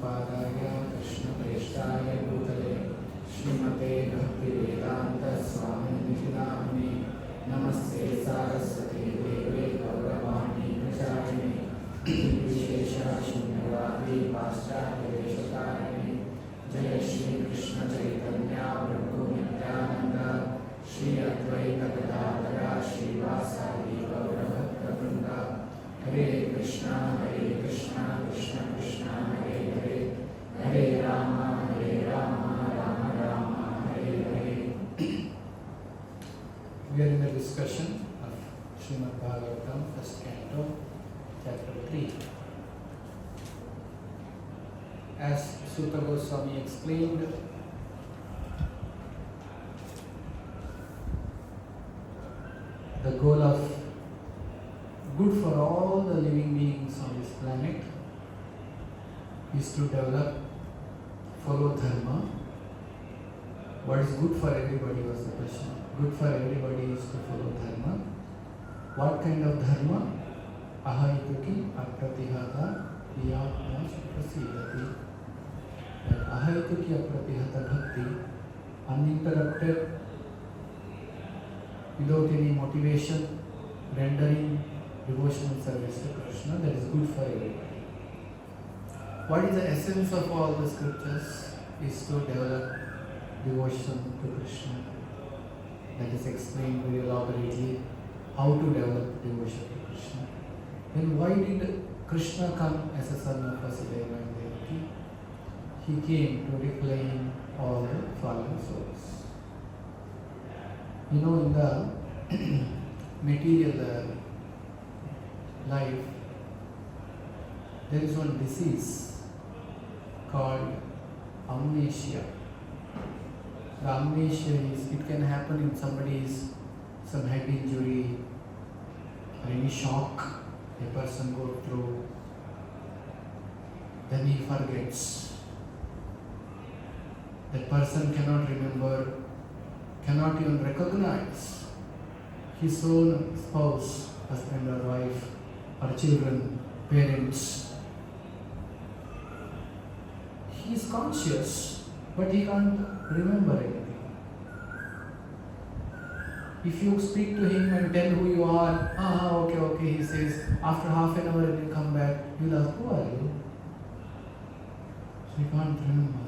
Prabhupadaya Krishna Prestaya Bhutale Srimate Bhaktivedanta Swami Nityanamani Namaste Saraswati Deve Gauravani Prachayane Vishesha Shunyavadi Paschatya Veshakarane Jaya Shri Krishna Chaitanya Prabhu Nityananda Shri Advaita Gadadhara Shri Vasadi Gauravakta Vrinda Hare Krishna Krishna Krishna Hare Hare Hare Rama Rama Rama Hare Hare. We are in the discussion of Srimad Bhagavatam, first canto, chapter 3. As Sutta Goswami explained, the goal of good for all the living beings on this planet is to develop, follow dharma. What is good for everybody was the question. Good for everybody is to follow dharma. What kind of dharma? Ahaituki apratihata yatma prasidati. That ahaituki apratihata bhakti, uninterrupted, without any motivation, rendering devotional service to Krishna, that is good for everybody. What is the essence of all the scriptures? Is to develop devotion to Krishna. That is explained very elaborately, how to develop devotion to Krishna. Then why did Krishna come as a son of Vasudeva and Devaki? He came to reclaim all the fallen souls. You know, in the material life, there is one disease called amnesia. The amnesia is, it can happen in somebody's, some head injury or any shock a person goes through, then he forgets. That person cannot remember, cannot even recognize his own spouse, husband or wife, or children, parents. He is conscious, but he can't remember anything. If you speak to him and tell who you are, okay, he says, after half an hour he will come back, you will ask, who are you? So he can't remember.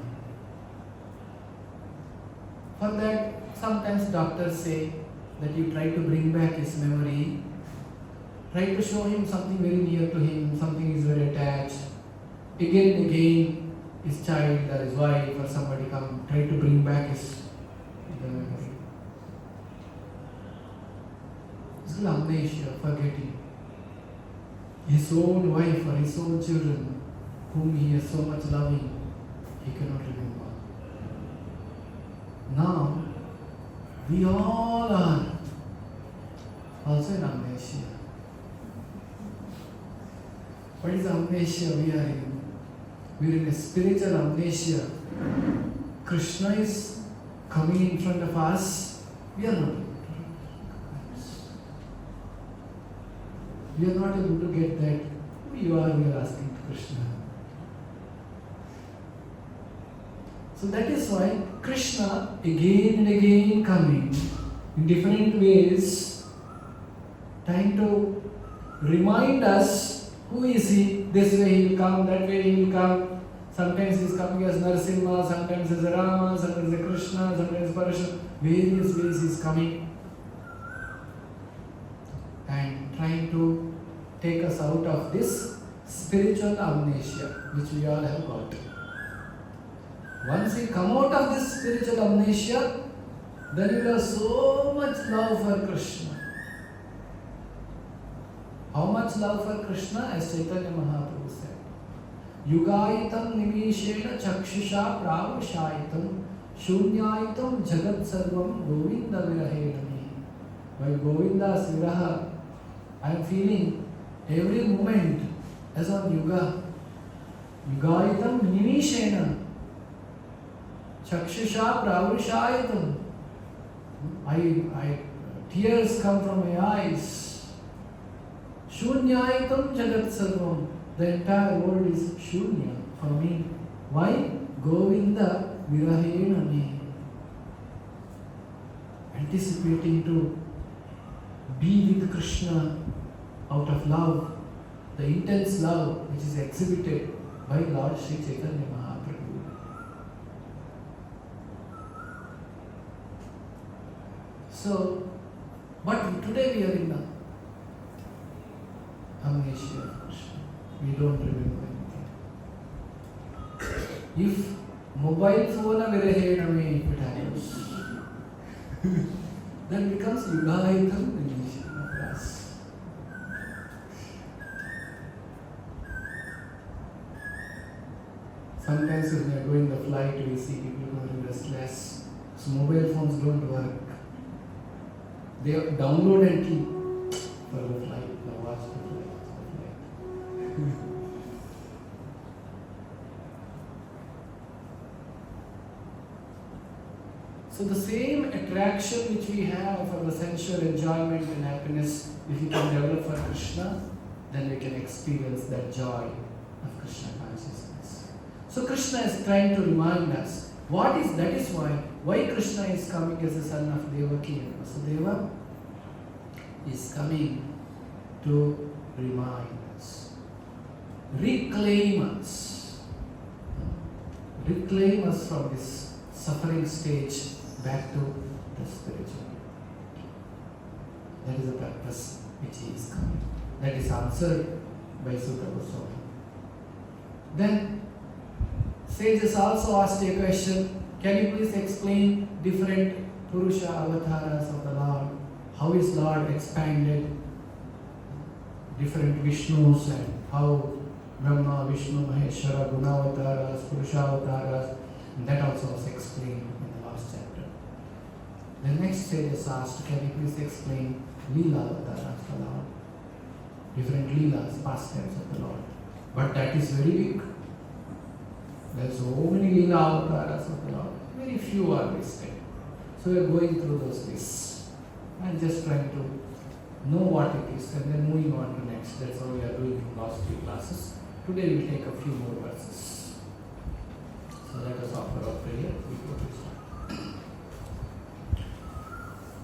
For that, sometimes doctors say that you try to bring back his memory, try to show him something very near to him, something is very attached. Again and again, his child or his wife or somebody come, try to bring back his memory. It's amnesia, forgetting. His own wife or his own children, whom he is so much loving, he cannot remember. Now, we all are also in amnesia. What is amnesia we are in? We are in a spiritual amnesia. Krishna is coming in front of us. We are not able to. We are not able to get that. Who you are, we are asking to Krishna. So that is why Krishna again and again coming in different ways, trying to remind us who is he. This way he will come, that way he will come. Sometimes he is coming as Narasimha, sometimes as Rama, sometimes as Krishna, sometimes as Parashurama. Various ways he is coming and trying to take us out of this spiritual amnesia which we all have got. Once we come out of this spiritual amnesia, then we will have so much love for Krishna. How much love for Krishna? As Chaitanya Mahaprabhu said, Yugayitam nimishena chakshusha pravashayitam shunyayitam jagat sarvam govinda virahenami. By Govinda's viraha, I am feeling every moment as on yuga. Yugayitam nimishena chakshusha pravashayitam. Tears come from my eyes. Shunyaitam jagat sarvam. The entire world is shunya for me. Why? Govinda virahena me. Anticipating to be with Krishna out of love, the intense love which is exhibited by Lord Sri Chaitanya Mahaprabhu. So, but today we are in the amnesia of Krishna. We don't remember anything. If mobile phone virahena me, if it happens, then becomes yugahitam amnesia for us. Sometimes when we are going the flight, we see people going restless. So mobile phones don't work. They download and keep for the flight, the watch the flight. So the same attraction which we have for the sensual enjoyment and happiness, if we can develop for Krishna, then we can experience that joy of Krishna consciousness. So Krishna is trying to remind us, that is why Krishna is coming as the son of Devaki and Vasudeva is coming to remind us, reclaim us from this suffering stage back to the spiritual. That is the purpose which he is coming. That is answered by Sutta Goswami. Then sages also asked a question, can you please explain different Purusha avatars of the Lord? How is Lord expanded different Vishnus and how Brahma, Vishnu, Maheshwara, Gunavataras, Purusha avatars, and that also was explained in the last chapter. The next sages asked, can you please explain Leela avatars of the Lord? Different Leelas, pastimes of the Lord. But that is very big. There are so many Leela avatars of the Lord. Very few are listed. So we are going through those lists and just trying to know what it is and then moving on to next. That's how we are doing in last few classes. Today we will take a few more verses. So let us offer our prayer before we start.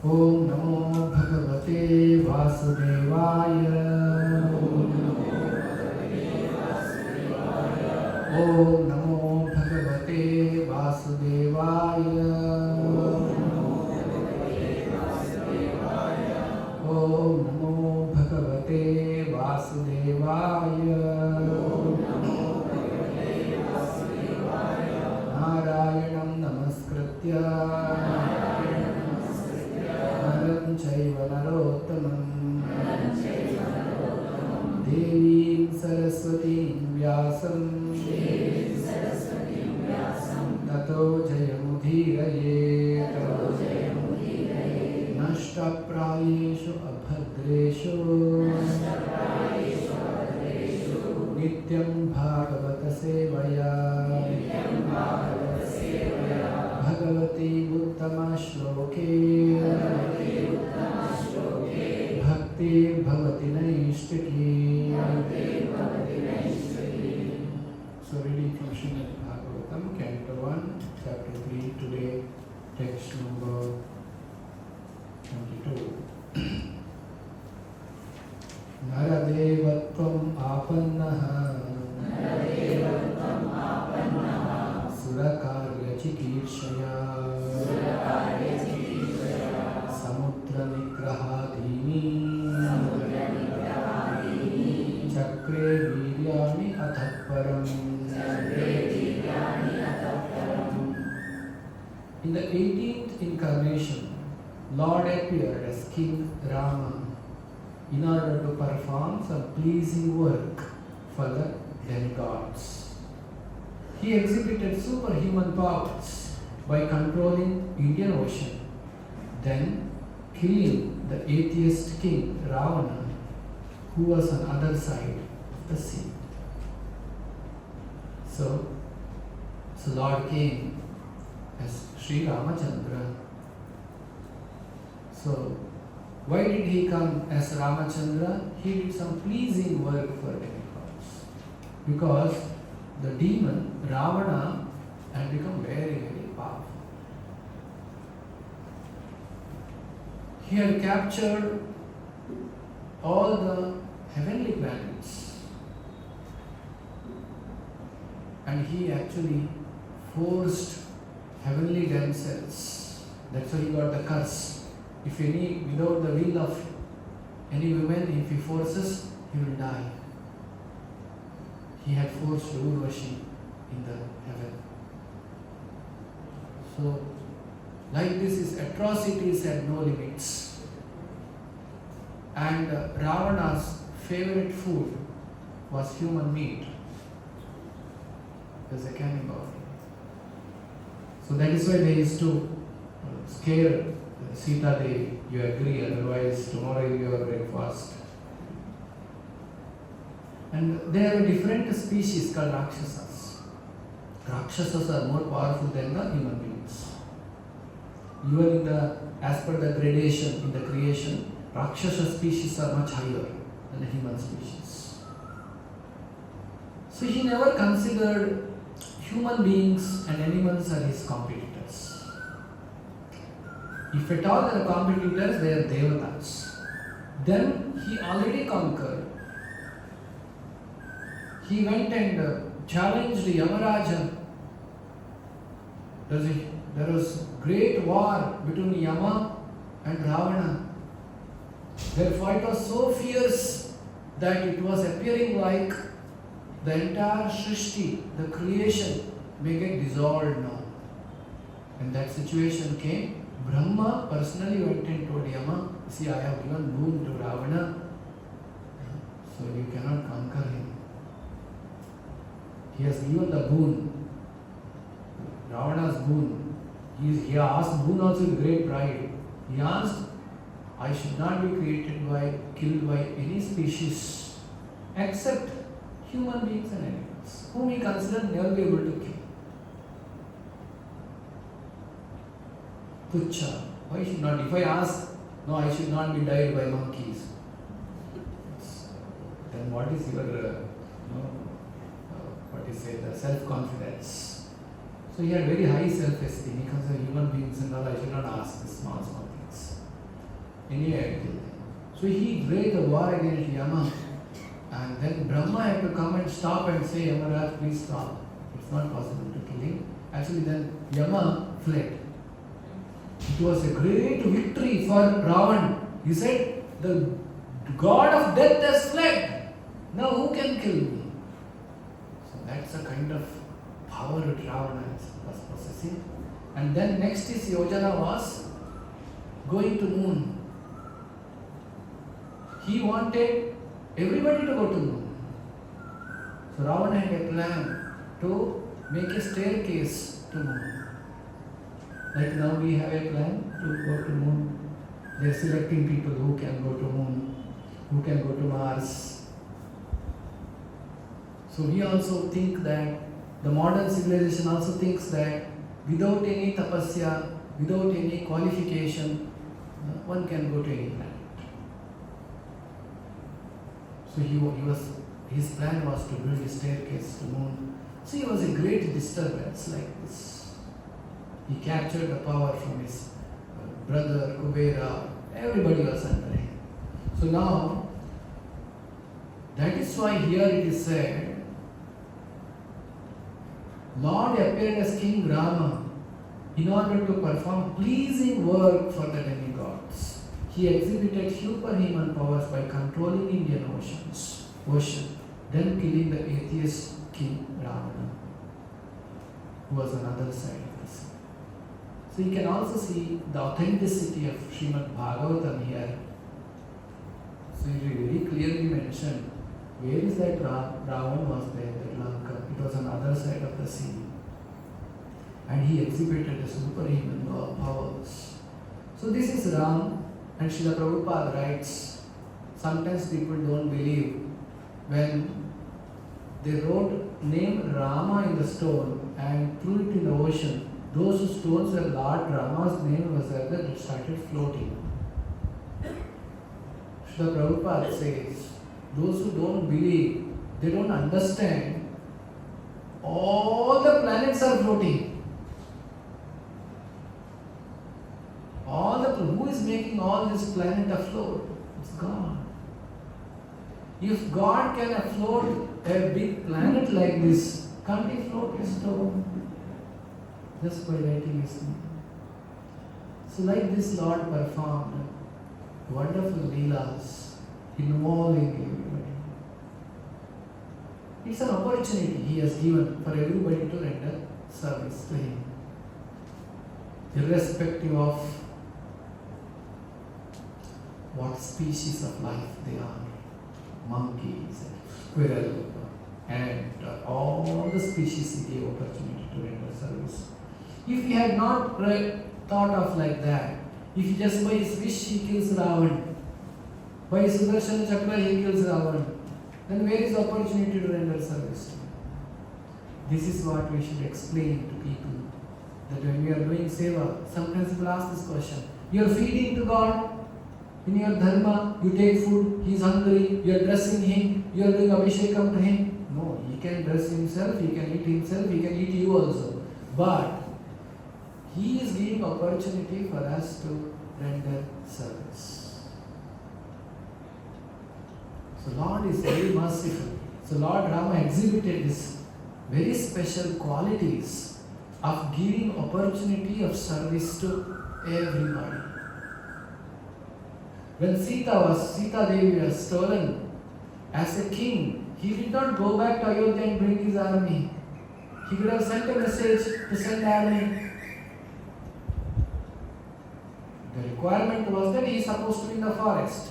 Om Namo Bhagavate Vasudevaya. Om Namo Bhagavate Vasudevaya. Om Namo Bhagavate Vasudevaya. Narayanam Namaskritya Naram Chaiva Narottamam Devim Saraswatim Vyasam Tato Jayamudhiraye Nashtaprayeshu Abhadreshu Nityam Bhagavata Sevaya Bhagavati Uttama Shloke Bhakti Bhavati Naishtaki. So reading from Srimad Bhagavatam, Canto 1, Chapter 3, today, text number 22. Naradevatvam apannaha Surakarya chikirshaya Samudra nigrahadini Chakre viryani athaparam. In the 18th incarnation, Lord appeared as King Rama in order to perform some pleasing work for the demigods. He exhibited superhuman powers by controlling Indian Ocean, then killing the atheist king Ravana, who was on the other side of the sea. So Lord came as Sri Ramachandra. So why did he come as Ramachandra? He did some pleasing work for demigods. Because the demon Ravana had become very, very powerful. He had captured all the heavenly planets, and he actually forced heavenly damsels. That's why he got the curse. If any, without the will of any woman, if he forces, he will die. He had forced Urvashi in the heaven. So, like this, his atrocities had no limits. And Ravana's favorite food was human meat. He was a cannibal. So that is why they used to scare Sita Devi. You agree, otherwise tomorrow you will breakfast. And there are different species called Rakshasas. Rakshasas are more powerful than the human beings. Even as per the gradation in the creation, Rakshasa species are much higher than the human species. So he never considered human beings and animals are his competitors. If at all they are competitors, they are devatas. Then he already conquered. He went and challenged Yamaraja. There was great war between Yama and Ravana. Their fight was so fierce that it was appearing like the entire Srishti, the creation, may get dissolved now. When that situation came, Brahma personally went and told Yama, see, I have given boon to Ravana, so you cannot conquer him. He has given the boon, Ravana's boon. He asked boon also with great pride. He asked, I should not be killed by any species except human beings and animals, whom he considered never be able to kill. Tucha. Why should not? If I ask, no, I should not be died by monkeys. Then what is your, the self-confidence? So he had very high self-esteem. He considered human beings and all, I should not ask the small things. Anyway, I killed him. So he waged the war against Yama. And then Brahma had to come and stop and say, Yamaraj, please stop. It's not possible to kill him. Actually, then Yama fled. It was a great victory for Ravan. He said, the god of death has fled. Now who can kill me? So that's a kind of power that Ravana was possessing. And then next his Yojana was going to moon. He wanted everybody to go to moon. So Ravana had a plan to make a staircase to moon. Like now we have a plan to go to moon. They are selecting people who can go to moon, who can go to Mars. So we also think that the modern civilization also thinks that without any tapasya, without any qualification, one can go to any planet. So his plan was to build a staircase to moon. So he was a great disturbance like this. He captured the power from his brother, Kubera. Everybody was under him. So now, that is why here it is said, Lord appeared as King Rama in order to perform pleasing work for the demigods. He exhibited superhuman powers by controlling Indian Ocean, then killing the atheist King Ravana, who was on the other side of the sea. So you can also see the authenticity of Srimad Bhagavatam here. So it is very clearly mentioned where is that Ravan was there, that Lanka. It was on the other side of the sea. And he exhibited the superhuman powers. So this is Ram, and Srila Prabhupada writes, sometimes people don't believe when they wrote name Rama in the stone and threw it in the ocean. Those stones were Lord Rama's name was there that it started floating. Srila Prabhupada says, those who don't believe, they don't understand all the planets are floating. Who is making all this planet afloat? It's God. If God can afloat a big planet like this, can't He float His stone? Just by writing His name. So like this Lord performed wonderful leelas involving everybody. It's an opportunity He has given for everybody to render service to Him. Irrespective of what species of life they are. Monkeys, squirrel, and all the species He gave opportunity to render service. If He had not thought of like that, if He just by His wish He kills Ravan, by His Sudarshan Chakra He kills Ravan, then where is the opportunity to render service? This is what we should explain to people, that when we are doing seva, sometimes people ask this question, you are feeding to God, in your dharma, you take food, He is hungry, you are dressing Him, you are doing abhishekam to Him. No, He can dress Himself, He can eat Himself, He can eat you also. But He is giving opportunity for us to render service. So Lord is very merciful. So Lord Rama exhibited this very special qualities of giving opportunity of service to everybody. When Sita Devi was stolen as a king, he did not go back to Ayodhya and bring his army. He could have sent a message to send army. The requirement was that he is supposed to be in the forest.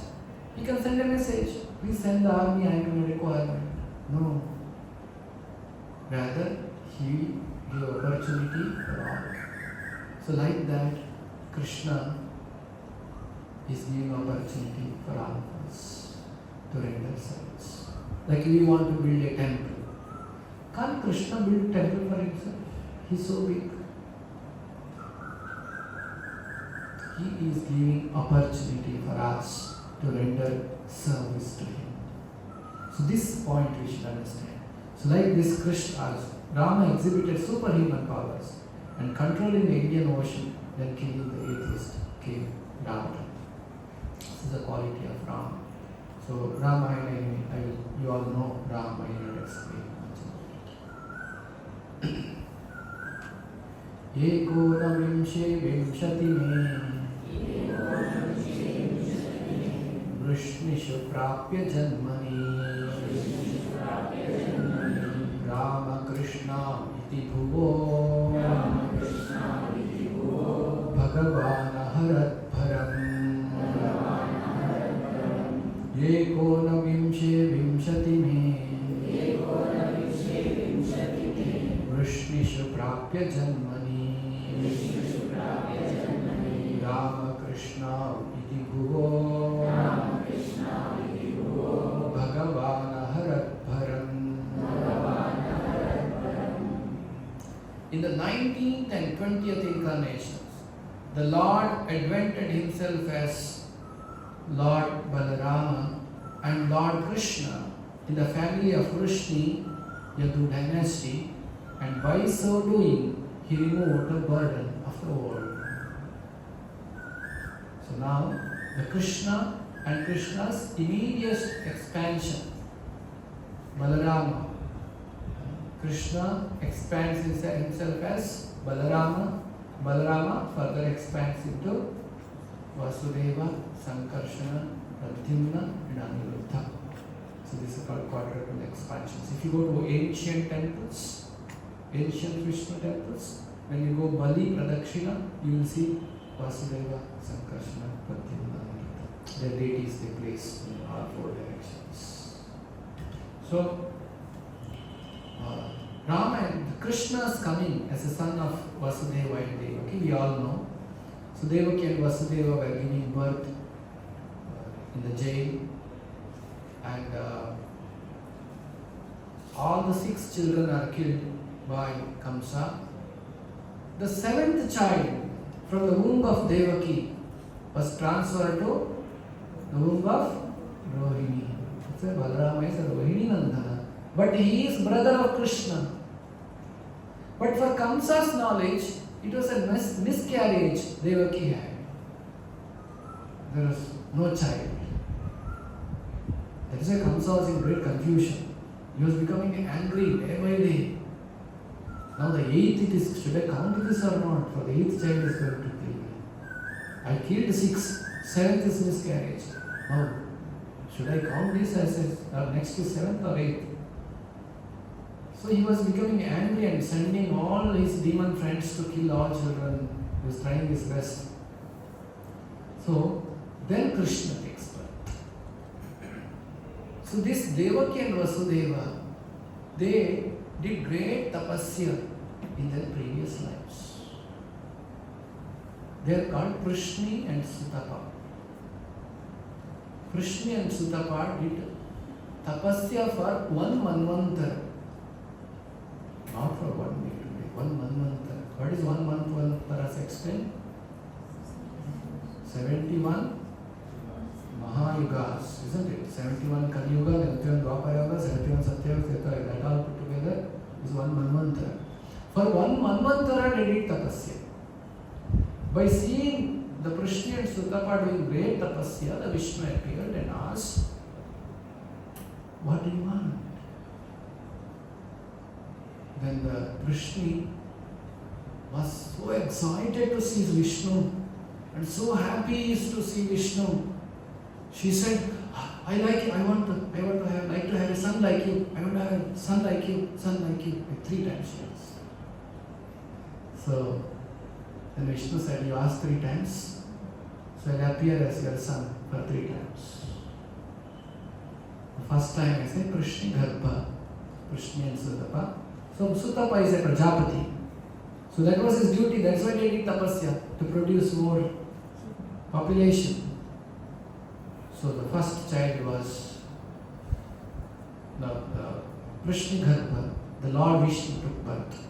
He can send a message, please send the army, I am a requirement. No. Rather, he gave opportunity for all. So like that, Krishna is giving opportunity for all of us to render service. Like we want to build a temple. Can't Krishna build a temple for himself? He is so big. He is giving opportunity for us to render service to Him. So this point we should understand. So like this Krishna, Rama exhibited superhuman powers and controlling the Indian Ocean, then killing the atheist king Ravana. This is the quality of Rama. So Ramayana, you all know Rama, I will not explain much about it. Ekonavimshe vimshati Vrishnishu prapya janmani Rama Krishna iti bhuvo Bhagavana harat bharam Ekonavimshe vimshati Vrishnishu prapya janmani Rama Krishna iti bhuvo Bhagavana harat bharam. In the 19th and 20th incarnations, the Lord advented Himself as Lord Balarama and Lord Krishna in the family of Vrishni, Yadu dynasty, and by so doing, He removed the burden of the world. So now, the Krishna and Krishna's immediate expansion, Balarama. Krishna expands himself as Balarama. Balarama further expands into Vasudeva, Sankarshana, Pradyumna, and Aniruddha. So this is called quadruple expansions. If you go to ancient temples, ancient Vishnu temples, when you go Bali Pradakshina, you will see Vasudeva, Sankarshana, Pradyumna, Aniruddha. Their deities they place in all four directions. So Rama and Krishna's coming as a son of Vasudeva and Devaki, we all know. So Devaki and Vasudeva were giving birth in the jail, and all the 6 children are killed by Kamsa. The 7th child from the womb of Devaki was transferred to the womb of Rohini. That's why Balarama is a Rohini Nandana. But he is brother of Krishna. But for Kamsa's knowledge, it was a miscarriage Devaki had. There was no child. That is why Kamsa was in great confusion. He was becoming angry day by day. Now the 8th it is, should I count this or not? For the 8th child is going to kill me. I killed 6, 7th is miscarriage. Now, should I count this as next to 7th or 8th? So he was becoming angry and sending all his demon friends to kill all children. He was trying his best. So, then Krishna takes birth. So this Devaki and Vasudeva, they did great tapasya in their previous lives. They are called Prishni and Sutapa. Prishni and Sutapa did tapasya for 1 manvantara. Not for 1 day today, 1 manvantara. What is 1 manvantara? Explain. 71 Mahayugas, isn't it? 71 Kali Yuga, 71 Dwapara Yuga, 71 Satya Yuga, that all put together is 1 manvantara. For 1 manvantara they did tapasya. By seeing the Prishni and Sutapa doing great tapasya, the Vishnu appeared and asked, what do you want? Then the Prishni was so excited to see Vishnu and so happy to see Vishnu. She said, I like you, I want to have a son like you, I want to have a son like you, like 3 times she asked. So then Vishnu said, you asked 3 times, so I'll appear as your son for 3 times. The first time I said Prishni Garbha, Prishni and Sutapa. So Sutapa is a Prajapati. So that was his duty, that's why they did tapasya, to produce more population. So the first child was the Prishni Garbha, the Lord Vishnu took birth.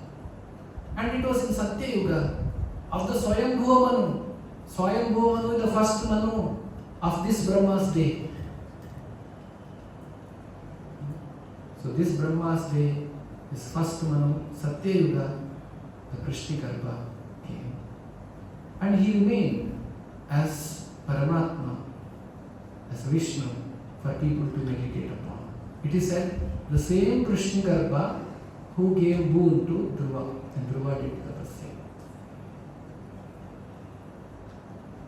And it was in Satya Yuga of the Swayambhuva Manu. Swayambhuva Manu is the first Manu of this Brahma's day. So this Brahma's day is first Manu, Satya Yuga, the Prishni Garbha came. And he remained as Paramatma, as Vishnu, for people to meditate upon. It is said the same Prishni Garbha who gave boon to Dhruva, and Dhruva did tapasya.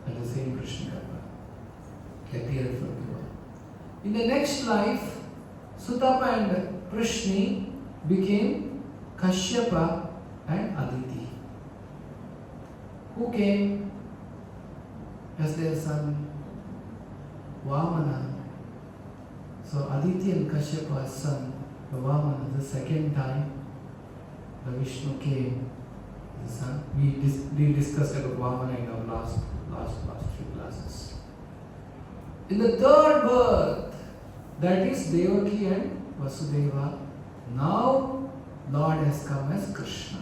And the same Prishni Garbha appeared for Dhruva. In the next life, Sutapa and Prishni became Kashyapa and Aditi. Who came as their son? Vamana. So Aditi and Kashyapa's son, the Vamana, the second time the Vishnu came, the son. We discussed about Vamana in our last few classes. In the third birth, that is Devaki and Vasudeva, now Lord has come as Krishna.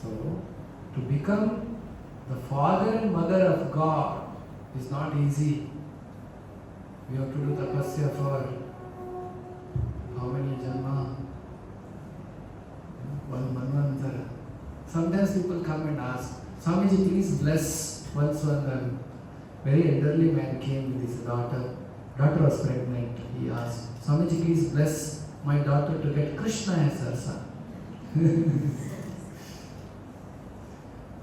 So, to become the father and mother of God is not easy. We have to do tapasya for how many janma? 1 manvantara. Sometimes people come and ask, Swamiji, please bless. Once one very elderly man came with his daughter. Daughter was pregnant. He asked, Swamiji, please bless my daughter to get Krishna as her son.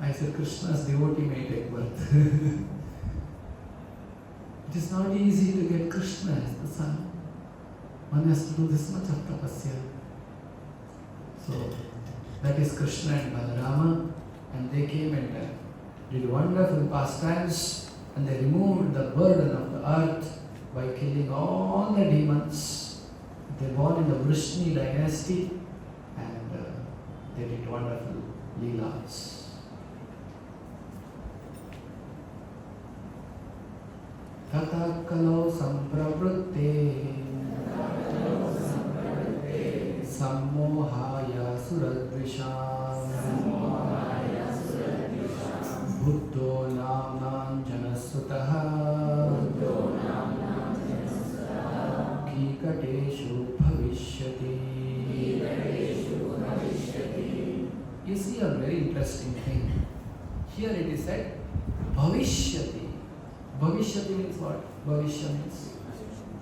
I said, Krishna's devotee may take birth. It is not easy to get Krishna as the son. One has to do this much of tapasya. So, that is Krishna and Balarama, and they came and did wonderful pastimes, and they removed the burden of the earth by killing all the demons. They were born in the Vrishni dynasty, and they did wonderful leelas. Tata kalau sampravrutte sammohaya suradvisham buddho namnam janasutaha kikateshu bhavishyati. you see a very interesting thing. Here it is said, Bhavishyati. Bhavishyati means what? Bhavishya means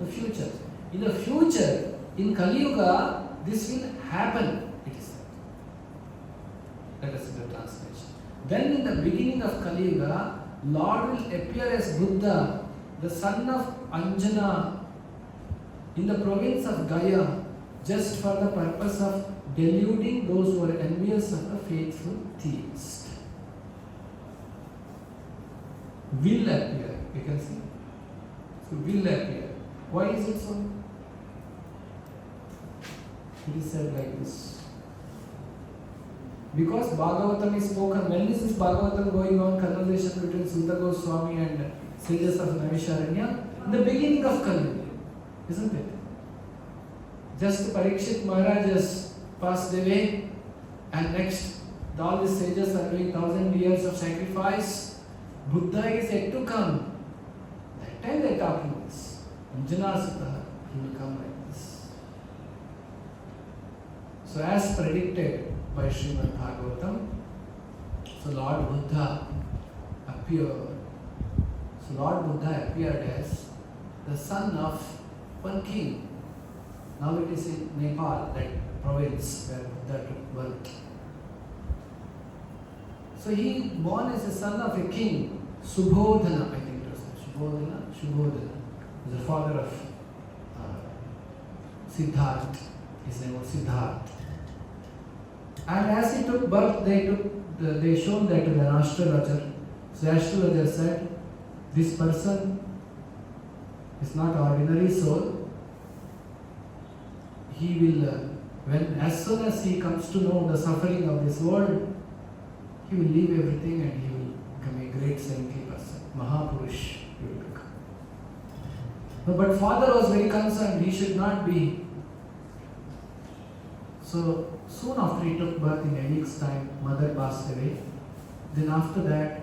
the future. In the future, in Kali Yuga, this will happen, it is said. Let us see the translation. Then in the beginning of Kali Yuga, Lord will appear as Buddha, the son of Anjana, in the province of Gaya, just for the purpose of deluding those who are envious of the faithful theist. Will appear, you can see. So will appear. Why is it so? It is said like this. Because Bhagavatam is spoken. When is this Bhagavatam going on? Conversation between Sutta Goswami and sages of Naimisharanya? In the beginning of Kali, isn't it? Just Parikshit Maharaj has passed away, and next all the sages are doing 1,000 years of sacrifice. Buddha is yet to come. That time they are talking this. Anjana Sutta, he will come like this. So as predicted by Srimad Bhagavatam, so Lord Buddha appeared. So Lord Buddha appeared as the son of one king. Now it is in Nepal, that province where Buddha took birth. So he born as the son of a king, Subhodhana, I think it was Subhodhana, the father of Siddhartha. His name was Siddhartha. And as he took birth, they showed that to the astrologer. So the astrologer said, this person is not ordinary soul. He will, as soon as he comes to know the suffering of this world, he will leave everything and he will become a great saintly person. Mahapurush he will become. But father was very concerned, he should not be. So soon after he took birth, in a week's time, mother passed away. Then after that,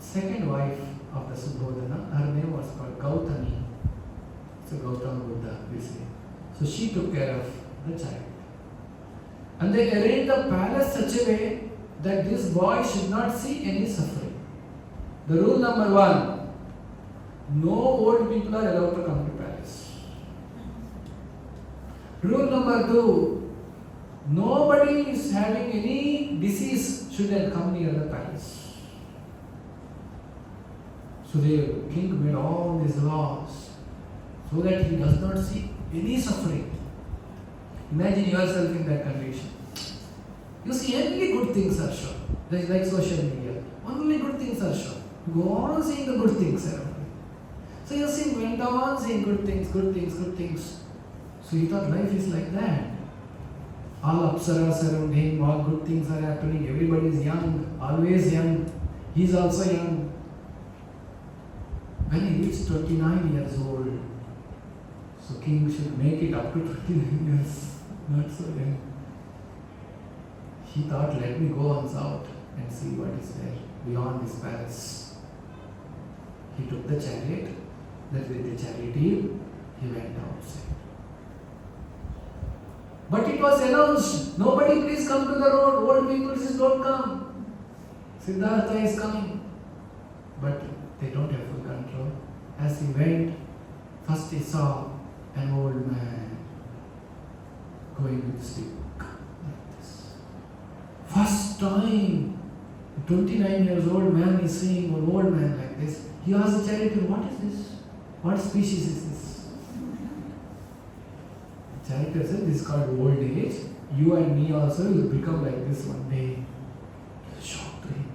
second wife of the Subhodhana, her name was called Gautami. So Gautama Buddha, we say. So she took care of the child. And they arranged the palace such a way that this boy should not see any suffering. The rule number 1, no old people are allowed to come to palace. Rule number 2, nobody is having any disease should come near the palace. So the king made all these laws so that he does not see any suffering. Imagine yourself in that condition. You see, only good things are shown. Like social media. Only good things are shown. Go on seeing the good things around you. So you see, went on seeing good things, good things, good things. So he thought life is like that. All apsaras around him, all good things are happening. Everybody is young, always young. He is also young. When he reached 29 years old, so king should make it up to 29 years, not so young. He thought, let me go on south and see what is there beyond this palace. He took the chariot, that with the charioteer, he went outside. But it was announced, nobody please come to the road, old people please don't come. Siddhartha is coming. But they don't have full control. As he went, first he saw an old man going with stick like this. First time, a 29 years old man is seeing an old man like this. He asked the charioteer, what is this? What species is this? The charioteer said, this is called old age. You and me also will become like this one day. It was shocked to him.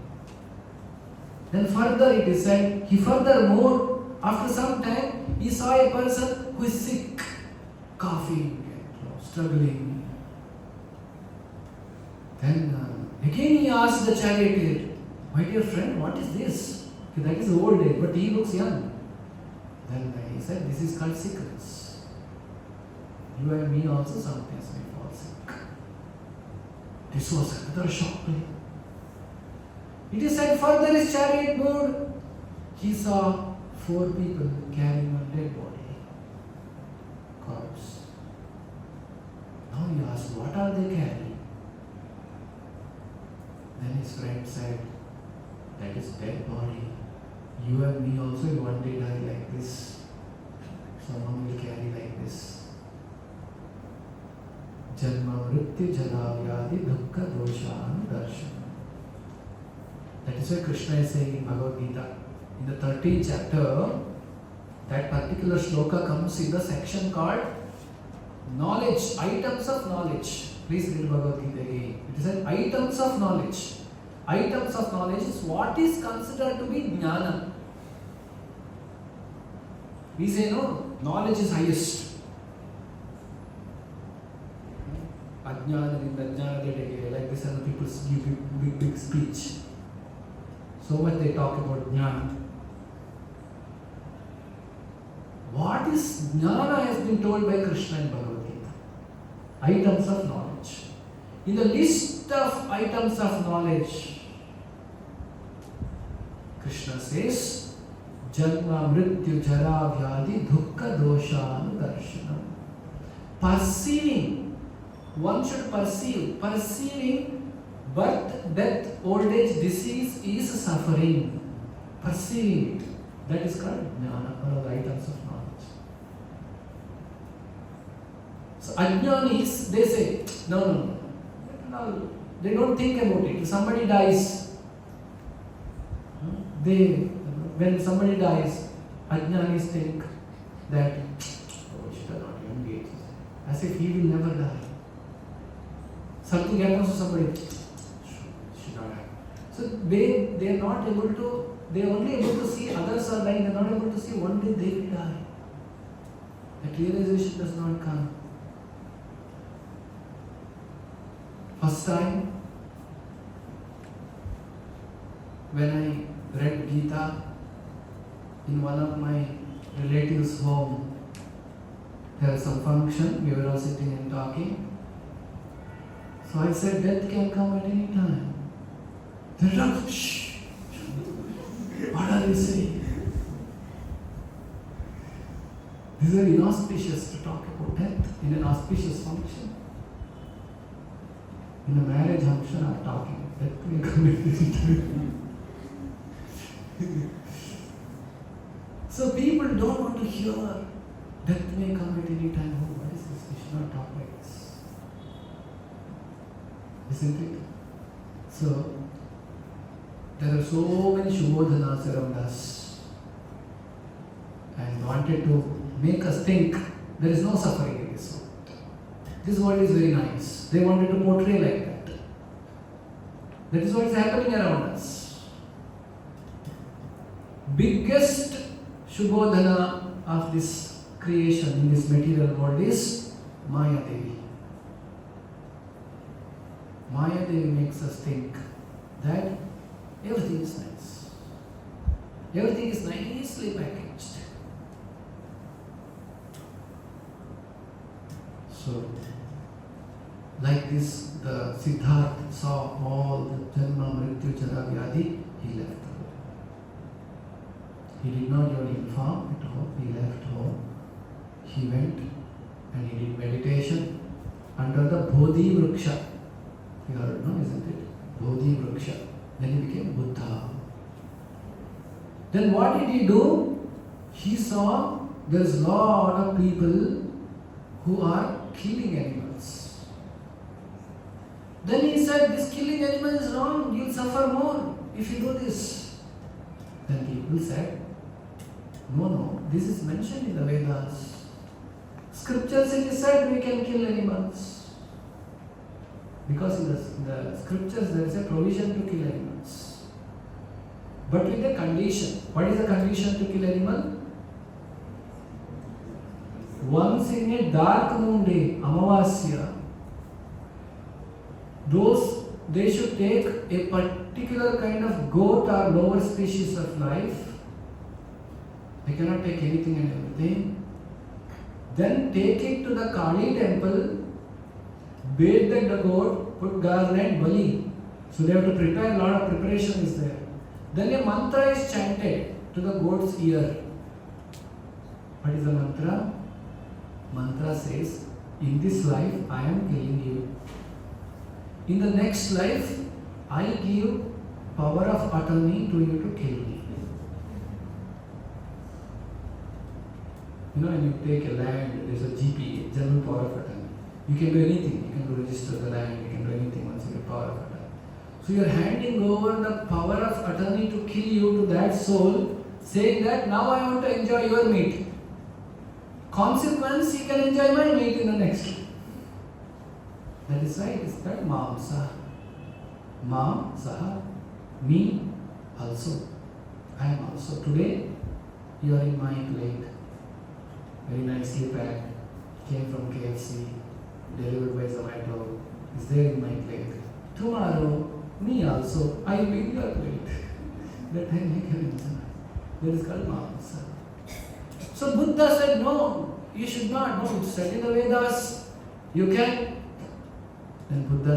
Then further it is said, he furthermore, after some time, he saw a person who is sick, coughing, and struggling. Then again he asked the charioteer, my dear friend, what is this? That is old age, but he looks young. Then he said, this is called sickness. You and me also sometimes may fall sick. This was another shock to him. It is said further his chariot moved. He saw 4 people carrying a dead body, corpse. Now he asked, what are they carrying? his friend said, that is dead body. You and me also will one day die like this. Someone will carry like this. Janma mrityu jara vyadi dukkha dosha darshanam. That is why Krishna is saying in Bhagavad Gita, in the 13th chapter, that particular shloka comes in the section called knowledge, items of knowledge. Please read Bhagavad Gita again. It is said items of knowledge. Items of knowledge is what is considered to be jnana. We say no, knowledge is highest. Ajnana in the jnana they take like this, and people give big speech. So much they talk about jnana. What is jnana has been told by Krishna in Bhagavad Gita. Items of knowledge. In the list of items of knowledge, Krishna says, Janma mrityu jara vyadi dukkha dosha darshanam. Perceiving. One should perceive. Perceiving birth, death, old age, disease is suffering. Perceiving it. That is called jnana, one of the items of knowledge. So ajnanis, they say, no. They don't think about it. If somebody dies, when somebody dies, ajnanis think that, oh, she does not even get, as if he will never die. Something happens to somebody, she not die. So they are not able to, they are only able to see others are dying, they are not able to see one day they will die. That realization does not come. First time, when I read Gita in one of my relatives' home, there was some function, we were all sitting and talking. So I said, death can come at any time. They looked, shh. What are you saying? This is very inauspicious to talk about death in an auspicious function. In a marriage function, I am talking. Death may come at any time. So people don't want to hear death may come at any time. Oh, what is this? We should not talk like this. Isn't it? So, there are so many Shubhodhanas around us and wanted to make us think there is no suffering in this world. This world is very nice. They wanted to portray like that. That is what is happening around us. Biggest Shubhodhana of this creation in this material world is Maya Devi. Maya Devi makes us think that everything is nice. Everything is nicely packaged. So, like this, the Siddhartha saw all the Janma, Mrityu, Jara, Vyadi, he left home. He did not even inform at home, he left home. He went and he did meditation under the Bodhi Vriksha. You heard, no, isn't it? Bodhi Vriksha. Then he became Buddha. Then what did he do? He saw there is a lot of people who are killing animals. Then he said, this killing animals is wrong, you will suffer more if you do this. Then people said, no, this is mentioned in the Vedas. Scriptures it is said we can kill animals. Because in the scriptures there is a provision to kill animals. But with a condition. What is the condition to kill animal? Once in a dark moon day, Amavasya, they should take a particular kind of goat or lower species of life. They cannot take anything and everything. Then take it to the Kali temple, bathe the goat, put garland, bali. So they have to prepare, a lot of preparation is there. Then a mantra is chanted to the goat's ear. What is the mantra? Mantra says, in this life I am killing you. In the next life, I give power of attorney to you to kill me. When you take a land, there's a GPA, general power of attorney. You can do anything. You can do register the land, you can do anything once you get power of attorney. So you are handing over the power of attorney to kill you to that soul, saying that now I want to enjoy your meat. Consequence, he can enjoy my meat in the next life. That is right, it's that Mamsa. Mam, Saha, me also. I am also. Today, you are in my plate. Very nicely packed. Came from KFC, delivered by Zomato. Is there in my plate. Tomorrow, me also. I will be in your plate. That time you can enjoy. That is called Mamsa. So Buddha said, no, you should not. No, it's said in the Vedas. You can. Then Buddha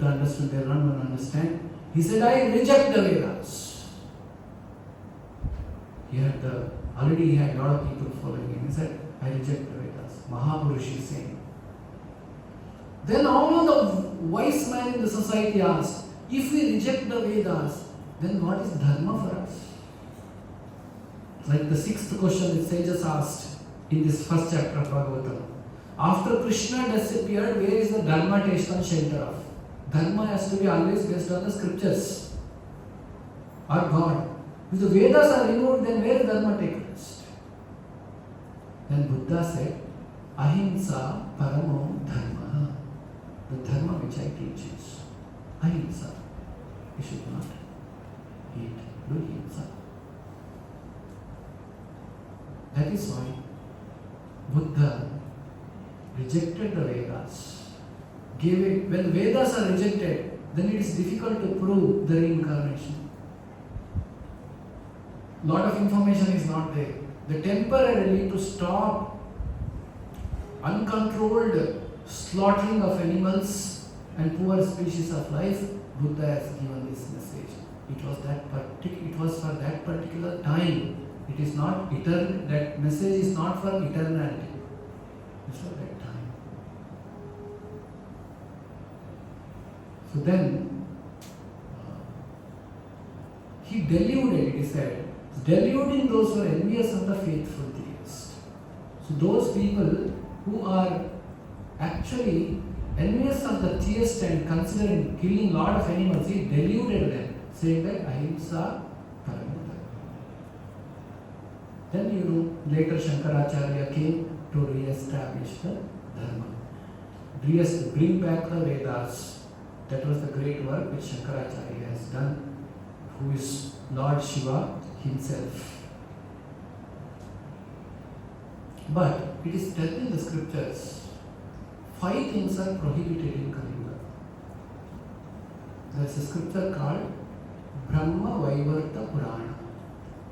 understood, they are not going to understand. He said, I reject the Vedas. Already he had a lot of people following him. He said, I reject the Vedas. Mahapurush is saying. Then all the wise men in the society asked, if we reject the Vedas, then what is Dharma for us? Like the sixth question that sages asked in this first chapter of Bhagavatam. After Krishna disappeared, where is the Dharma taste and shelter of? Dharma has to be always based on the scriptures or God. If the Vedas are removed, then where is Dharma take rest? Then Buddha said, Ahimsa paramo dharma. The dharma which I teach is ahimsa. You should not eat. Do ahimsa. That is why Buddha rejected the Vedas. When Vedas are rejected, then it is difficult to prove the reincarnation. Lot of information is not there. The temporarily to stop uncontrolled slaughtering of animals and poor species of life, Buddha has given this message. It was for that particular time. It is not eternal. That message is not for eternity. It's for that time. So then, he deluded, it is said, deluding those who are envious of the faithful theist. So those people who are actually envious of the theist and considering killing a lot of animals, he deluded them, saying that ahimsa paramata. Then later Shankaracharya came to re-establish the Dharma. Bring back the Vedas. That was the great work which Shankaracharya has done, who is Lord Shiva himself. But it is said in the scriptures, 5 things are prohibited in Kali Yuga. There is a scripture called Brahma Vaivarta Purana.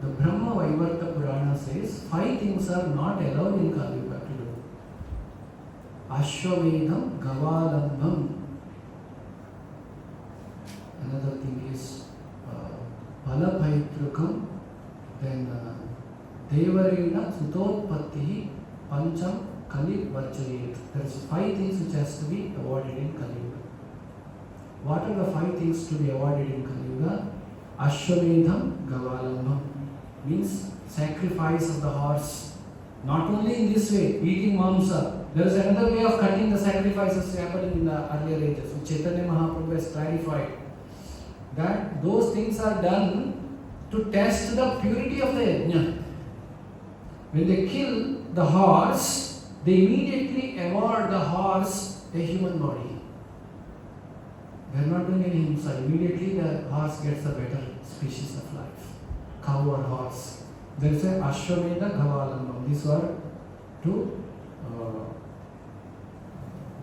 The Brahma Vaivarta Purana says 5 things are not allowed in Kali Yuga to do. Ashwamedham Gavalambam. Another thing is Palapaitrukam. Then Devarina Sutotpattihi Pancham Kali Varchayet. There is 5 things which has to be avoided in Kali Yuga. What are the 5 things to be avoided in Kali Yuga? Ashwamedham Gavalambam means sacrifice of the horse. Not only in this way, eating mamsa. There is another way of cutting the sacrifices happening in the earlier ages, which Chaitanya Mahaprabhu has clarified. That those things are done to test the purity of the yajna. When they kill the horse, they immediately award the horse a human body. They are not doing any himsa. Immediately the horse gets a better species of life. Cow or horse. There is a Ashwamedha Gavalambam. These were 2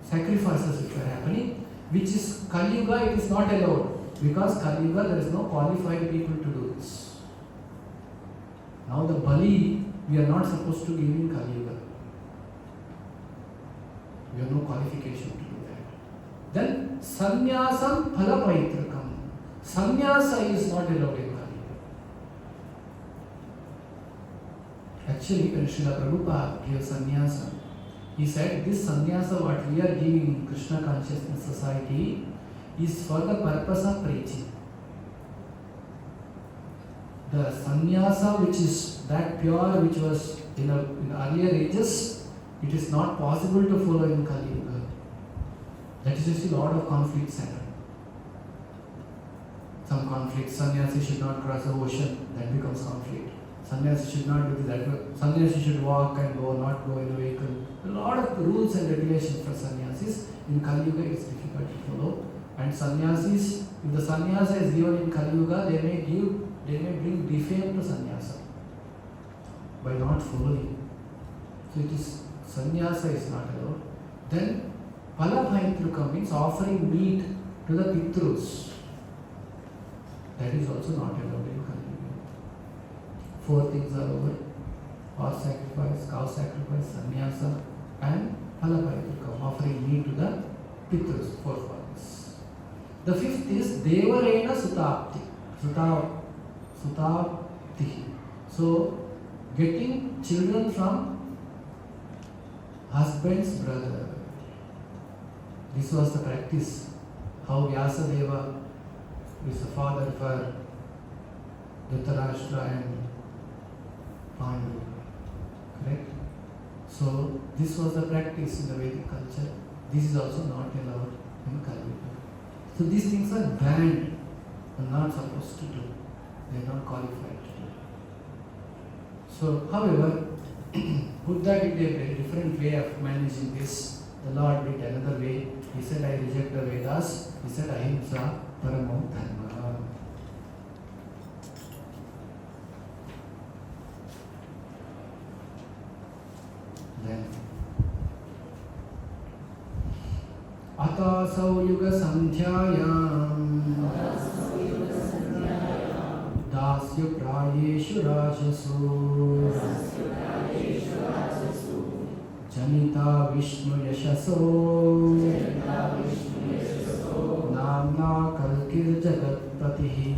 sacrifices which were happening, which is Kali Yuga, it is not allowed. Because Kali Yuga, there is no qualified people to do this. Now the Bali, we are not supposed to give in Kali Yuga. We have no qualification to do that. Then Sannyasam Phalapaitrikam. Sannyasa is not allowed in Kali Yuga. Actually, when Srila Prabhupada gave sannyasa, he said this sannyasa what we are giving in Krishna consciousness society is for the purpose of preaching. The sannyasa, which is that pure, which was in earlier ages, it is not possible to follow in Kali Yuga. That is just a lot of conflicts happen. Some conflicts, sannyasi should not cross the ocean, that becomes conflict. Sannyasi should not do that. Sannyasi should walk and go, not go in a vehicle. A lot of rules and regulations for sannyasis. In Kali Yuga, it is difficult to follow. And sannyasis, if the sannyasa is given in Kali Yuga, they may bring defame to sannyasa by not following. So it is, sannyasa is not allowed. Then Palabhaitruka means offering meat to the Pitrus. That is also not allowed in Kali Yuga. 4 things are over: horse sacrifice, cow sacrifice, sannyasa, and Palabhaitruka, offering meat to the Pitrus, forefathers. The 5th is Devarena Sutapti. Sutapti. So, getting children from husband's brother. This was the practice. How Vyasadeva is the father for Dhritarashtra and Pandu. Correct? So, this was the practice in the Vedic culture. This is also not allowed in Kali Yuga. So, these things are banned and not supposed to do. They are not qualified to do. So, however, Buddha did a very different way of managing this. The Lord did another way. He said, I reject the Vedas. He said, Ahimsa Paramo Dharma. Then, Atasau Yuga Sandhyayam Dasya Prayeshu Rajasu Janita Vishnu Yashaso Namna Kalkir Jagat Patihi.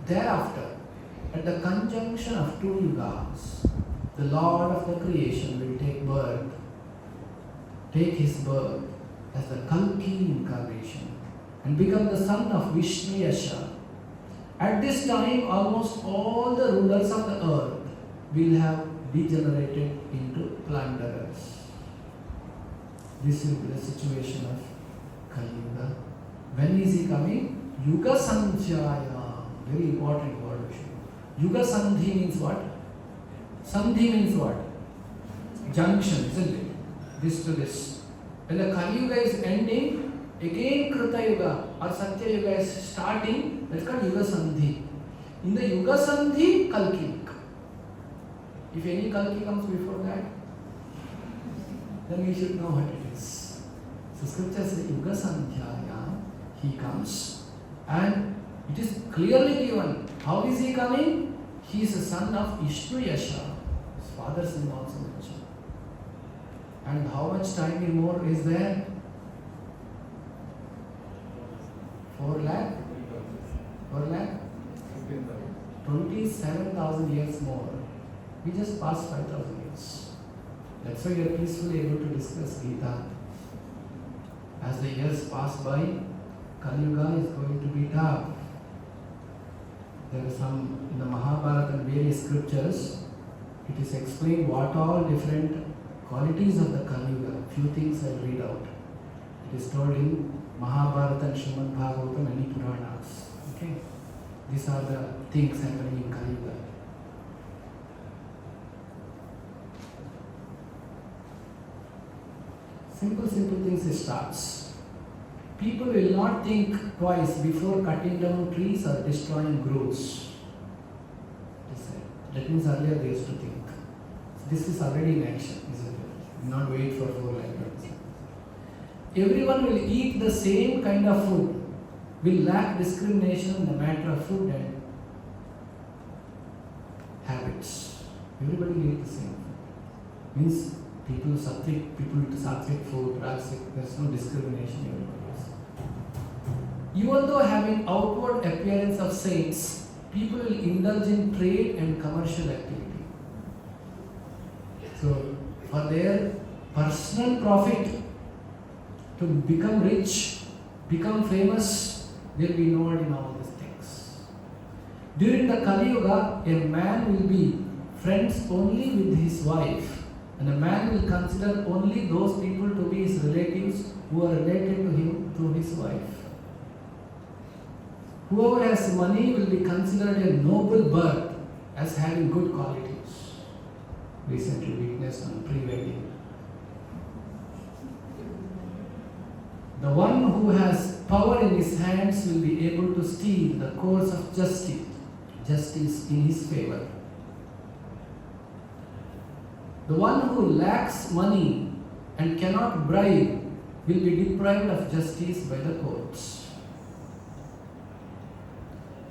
Thereafter, at the conjunction of 2 yugas, the Lord of the creation will take his birth as the Kalki incarnation and become the son of Vishnu Yasha. At this time, almost all the rulers of the earth will have degenerated into plunderers. This will be the situation of Kali Yuga. When is he coming? Yuga Sandhyaya. Very important word. Yuga Sandhi means what? Sandhi means what? Junction, isn't it? This to this. When the Kali Yuga is ending, again Krita Yuga or Satya Yuga is starting, that's called Yuga Sandhi. In the Yuga Sandhi, Kalki. If any Kalki comes before that, then we should know what it is. So scripture says Yuga Sandhyaya, he comes, and it is clearly given. How is he coming? He is a son of Vishnu Yasha. His father's name also mentioned. And how much time more is there? 4 lakh? 4 lakh? 27,000 years more. We just passed 5,000 years. That's why we are peacefully able to discuss Gita. As the years pass by, Kali Yuga is going to be tough. There are some, in the Mahabharata and various scriptures, it is explained what all different qualities of the Kali Yuga. Few things I'll read out. It is told in Mahabharata and Srimad Bhagavatam and many Puranas. Okay? These are the things happening in Kali Yuga. Simple things it starts. People will not think twice before cutting down trees or destroying groves. That means earlier they used to think. This is already in action, isn't it? Not wait for 4 lakh years. Everyone will eat the same kind of food, will lack discrimination in the matter of food and habits. Everybody will eat the same food. Means people to sattvic food, rajasic, there's no discrimination everybody is. Even though having outward appearance of saints, people will indulge in trade and commercial activity. So, for their personal profit, to become rich, become famous, there will be no one in all these things. During the Kali Yuga, a man will be friends only with his wife, and a man will consider only those people to be his relatives who are related to him through his wife. Whoever has money will be considered a noble birth as having good qualities. Recently witnessed on pre-wedding. The one who has power in his hands will be able to steal the course of justice in his favor. The one who lacks money and cannot bribe will be deprived of justice by the courts.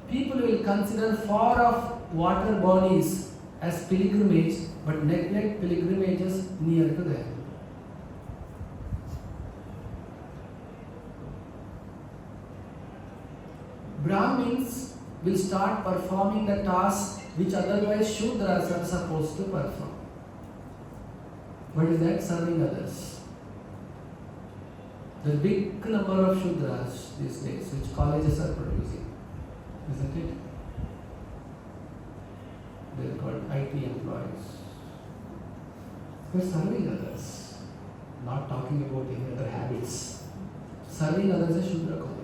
People will consider far-off water bodies as pilgrimage, but neglect pilgrimages near to them. Brahmins will start performing the tasks which otherwise Shudras are supposed to perform. What is that? Serving others. The big number of Shudras these days, which colleges are producing, isn't it? They are called IT employees. They are serving others, not talking about any other habits. Serving others is Shudra quality.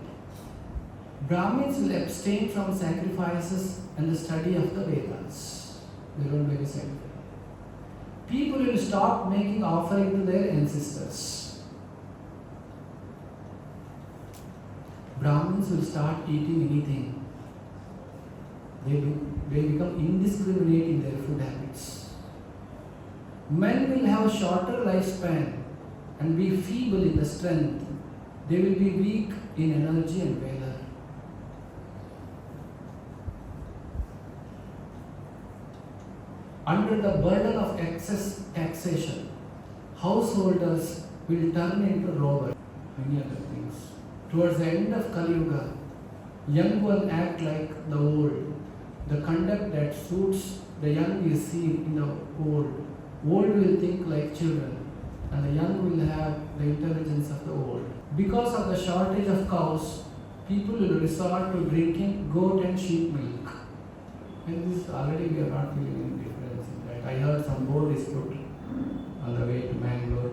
Brahmins will abstain from sacrifices and the study of the Vedas. They don't make a sacrifice. People will stop making offering to their ancestors. Brahmins will start eating anything. They become indiscriminate in their food habits. Men will have shorter lifespan and be feeble in the strength. They will be weak in energy and valor. Under the burden of excess taxation, householders will turn into rovers. Many other things. Towards the end of Kali Yuga, young will act like the old. The conduct that suits the young is seen in the old. Old will think like children, and the young will have the intelligence of the old. Because of the shortage of cows, people will resort to drinking goat and sheep milk. And this already we are not feeling any difference in that. I heard some board is put on the way to Mangalore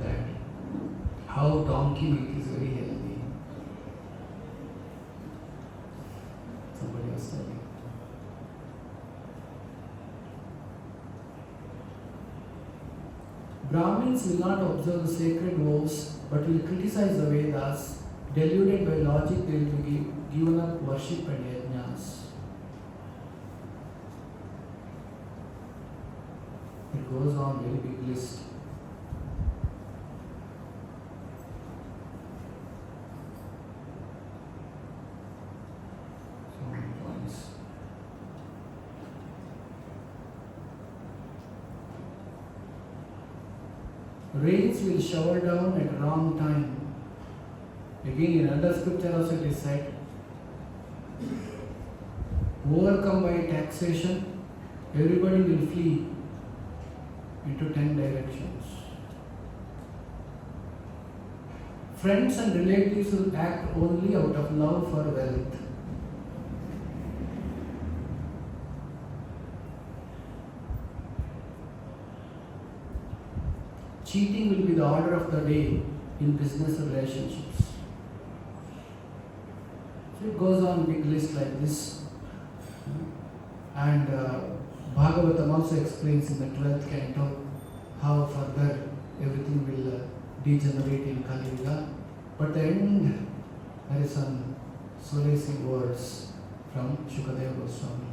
that how donkey milk is very healthy. Somebody was telling. Brahmins will not observe the sacred vows but will criticize the Vedas. Deluded by logic, they will be given up worship and yajnas. It goes on, very big list. So many points. Rains will shower down at wrong time. Again, in another scripture also it is said, overcome by taxation, everybody will flee into 10 directions. Friends and relatives will act only out of love for wealth. Cheating will be the order of the day in business relationships. So it goes on big list like this. And Bhagavatam also explains in the 12th canto how further everything will degenerate in Kali Yuga. But at the end, there is some solacing words from Shukadeva Goswami.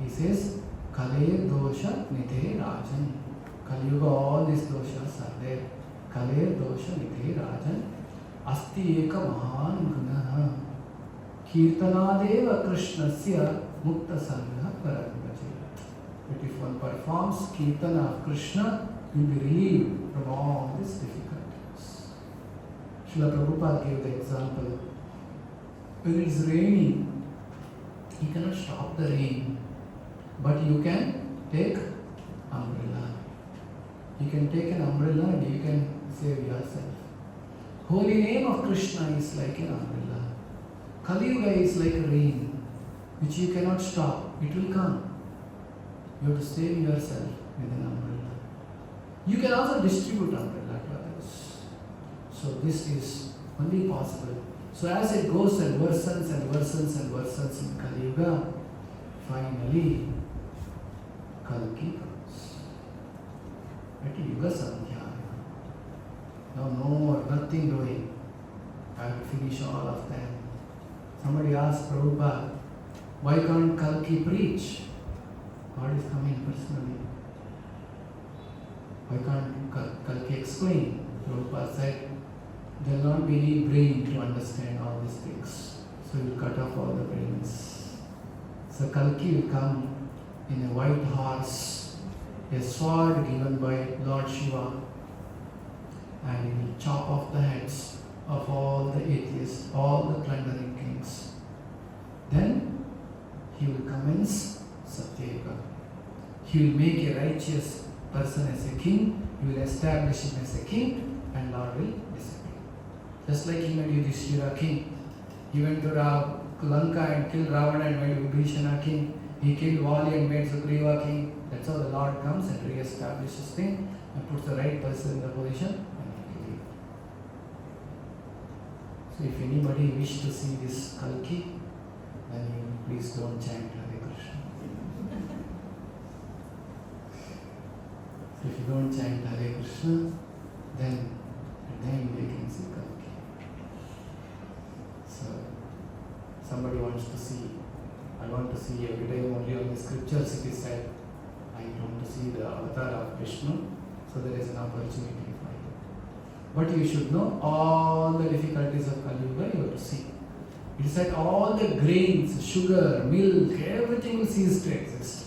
He says, Kale dosha nithe rajan. Kali Yuga, all these doshas are there. Kale dosha nithe rajan. Asti eka mahan gunaha. Kirtanadeva Krishnasya mukta sangha paramvajit. But if one performs Kirtana of Krishna, he will be relieved from all these difficulties. Srila Prabhupada gave the example. When it is raining, you cannot stop the rain, but you can take umbrella. You can take an umbrella and you can save yourself. Holy name of Krishna is like an umbrella. Kali Yuga is like rain, which you cannot stop. It will come. You have to save yourself with an umbrella. You can also distribute umbrella to others. So this is only possible. So as it goes and worsens and worsens and worsens in Kali Yuga, finally Kalki comes. At Yuga Sandhya. Now no more, nothing doing. I have to finish all of them. Somebody asked Prabhupada, why can't Kalki preach? God is coming personally. Why can't Kalki explain? Prabhupada said, there will not be any brain to understand all these things. So he will cut off all the brains. So Kalki will come in a white horse, a sword given by Lord Shiva, and he will chop off the heads of all the atheists, all the plundering kings. Then he will commence Satyayuga. He will make a righteous person as a king, he will establish him as a king, and Lord will disappear. Just like he made Yudhishthira king. He went to Lanka and killed Ravana and made Vibhishana king. He killed Vali and made Sugriva king. That's how the Lord comes and re-establishes things and puts the right person in the position. So if anybody wish to see this Kalki, then you please don't chant Hare Krishna. So if you don't chant Hare Krishna, then you can see Kalki. So somebody wants to see, I want to see every day only on the scriptures it is said, I want to see the avatar of Krishna, so there is an opportunity. But you should know all the difficulties of Kali Yuga you have to see. It is like all the grains, sugar, milk, everything will cease to exist.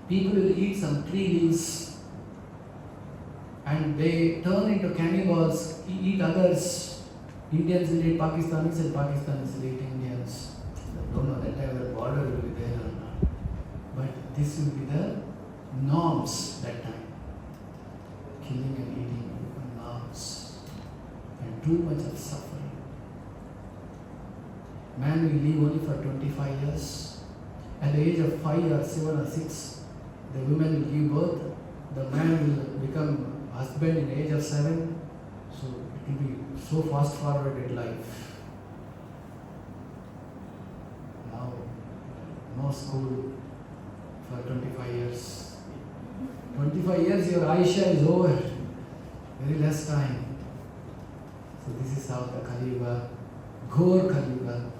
People will eat some tree leaves and they turn into cannibals, eat others. Indians will eat Pakistanis and Pakistanis will eat Indians. I don't know that time the border will be there or not. But this will be the norms that time. Killing and eating. And too much of suffering. Man will live only for 25 years. At the age of 5 or 7 or 6, the woman will give birth. The man will become husband in the age of 7. So it will be so fast forwarded life. Now, no school for 25 years. 25 years your Aisha is over. Very less time. So this is how the Kali Yuga, Ghor Kali Yuga,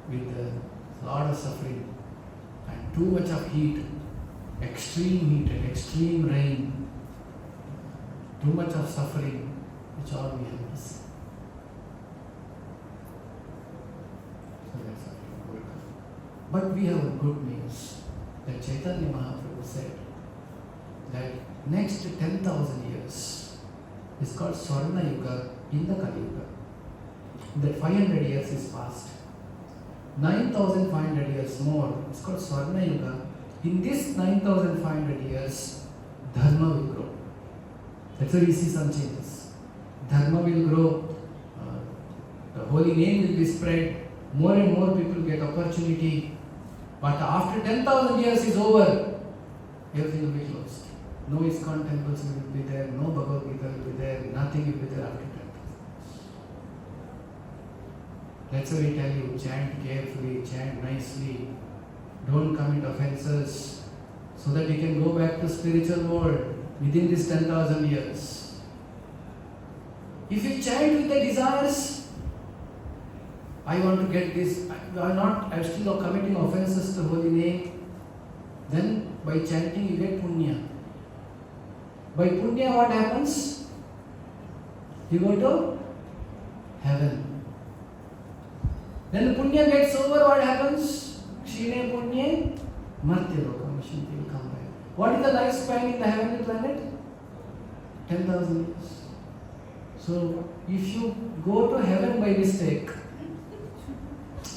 with a lot of suffering and too much of heat, extreme heat and extreme rain, too much of suffering, which all we have to see. So that's how. But we have good news that Chaitanya Mahaprabhu said that next 10,000 years is called Swarna Yuga in the Kali Yuga. That 500 years is past. 9,500 years more, it's called Swarna Yuga. In this 9,500 years, Dharma will grow. That's why we see some changes. Dharma will grow, the holy name will be spread, more and more people get opportunity. But after 10,000 years is over, everything will be closed. No ISKCON temples will be there, no Bhagavad Gita will be there, nothing will be there after 10,000 years. That's why we tell you, chant carefully, chant nicely, don't commit offenses, so that you can go back to spiritual world within this 10,000 years. If you chant with the desires, I want to get this, I'm still committing offenses to holy name, then by chanting you get punya. By punya what happens? You go to heaven. Then the punya gets over, what happens? Kshine punya martya lokam, Shanti will come back. What is the lifespan in the heavenly planet? 10,000 years. So if you go to heaven by mistake,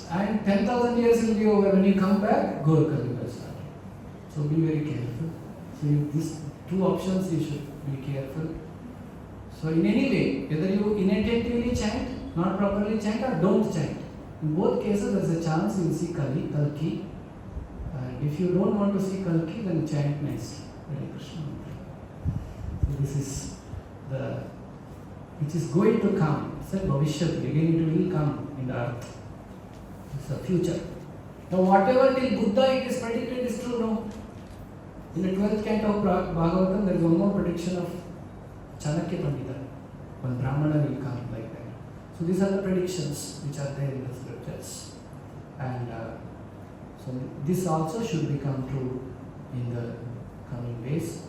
and 10,000 years will be over, when you come back, Ghor Kali Yuga started. So be very careful. So these two options you should be careful. So in any way, whether you inattentively chant, not properly chant, or don't chant, in both cases there is a chance you will see Kalki. And if you don't want to see Kalki, then chant nicely. Hare Krishna. So this is the which is going to come. It's a bhavishyat. Again, it will come in the earth. It's the future. Now, whatever till Buddha it is predicted is true. No. In the 12th canto of Bhagavatam, there is one more prediction of Chanakya Pandita. One Brahmana will come like that. So these are the predictions which are there in the scriptures. And so this also should become true in the coming days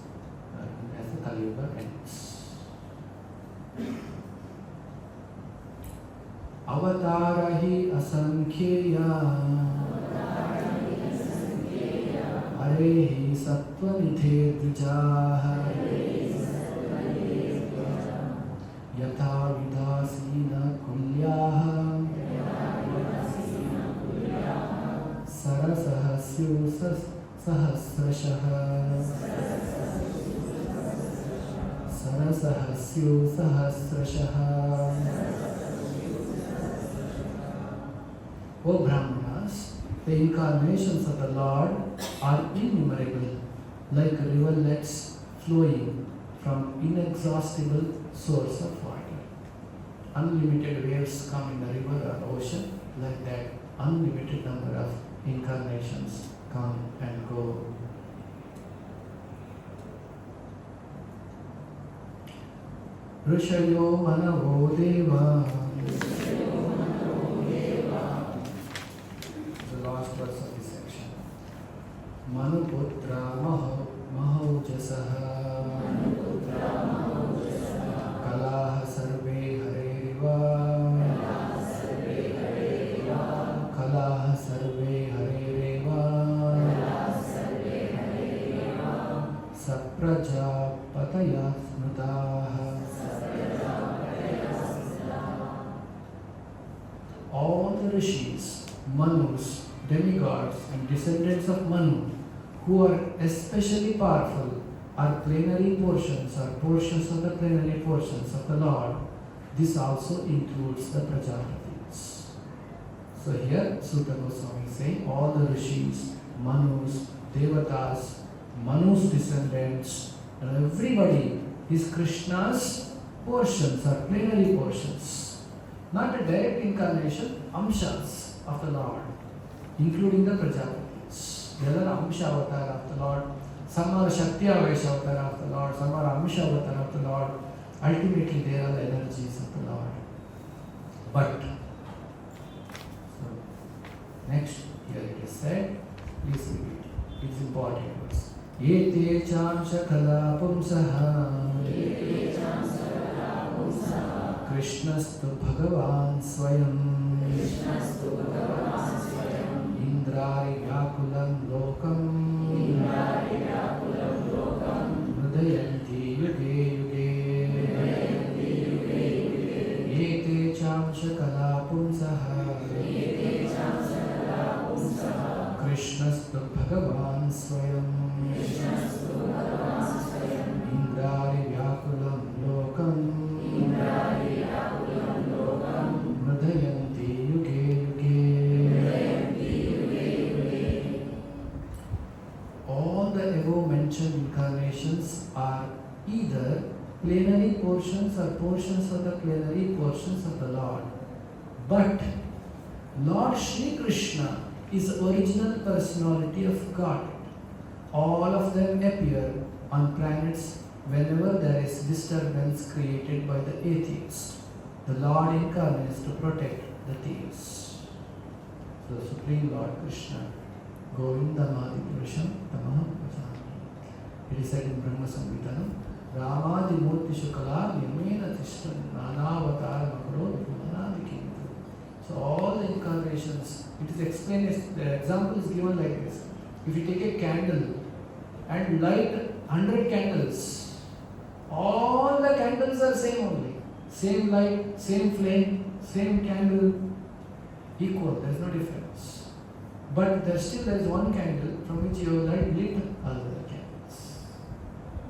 as the Kali Yuga ends. Avatara hi asankheya Arehi satvanithe dvijaha Yatha vidasina kulyaha Sarasahasyu sahasrashaha Sarasahasyu sahasrashaha. O Brahmanas, the incarnations of the Lord are innumerable, like rivulets flowing from inexhaustible source of water. Unlimited waves come in the river or ocean, like that unlimited number of incarnations come and go. Rishayo manavo deva. The last verse of this section. Manuputra mahaujasaha Kalaha sarve hareriva Kalaha sarve hareriva Saprajapataya smrutaha. All the rishis, manus, demigods and descendants of Manu who are especially powerful are plenary portions or portions of the plenary portions of the Lord. This also includes the Prajapatis. So here Sutta Goswami is saying all the rishis, manus, devatas, Manu's descendants and everybody is Krishna's portions or plenary portions. Not a direct incarnation, amshas of the Lord, including the Prajapatis. The other amsha avatar of the Lord, some are Shakti Avesha avatar of the Lord, some are amsha avatar of the Lord. Ultimately, they are the energies of the Lord. But, so next, here it is said, please repeat, it's important verse. Yete chansha kala pumsaha Krishnastu Bhagavan Swayam Indrari Vyakulam Lokam Hridayanti Yuge Yuge Yete Chamsha Kala Pumsaha Krishnastu Bhagavan Swayam Indrari Vyakulam Lokam Hridayanti Yuge Yuge. All the above mentioned incarnations are either plenary portions or portions of the plenary portions of the Lord. But Lord Shri Krishna is the original personality of God. All of them appear on planets whenever there is disturbance created by the atheist. The Lord incarnates to protect the theists. So the Supreme Lord Krishna, Govindamadi Purusham Tamaham Bhajami. It is said in Brahma Samhitanam, Ramadi Murti Shukala Yamena Tishtan Nanavatar Makro Vimanadikintu. So all the incarnations, it is explained, the example is given like this. If you take a candle and light 100 candles, all the candles are same only. Same light, same flame, same candle, equal, there is no difference. But there is one candle from which you have lit all the candles.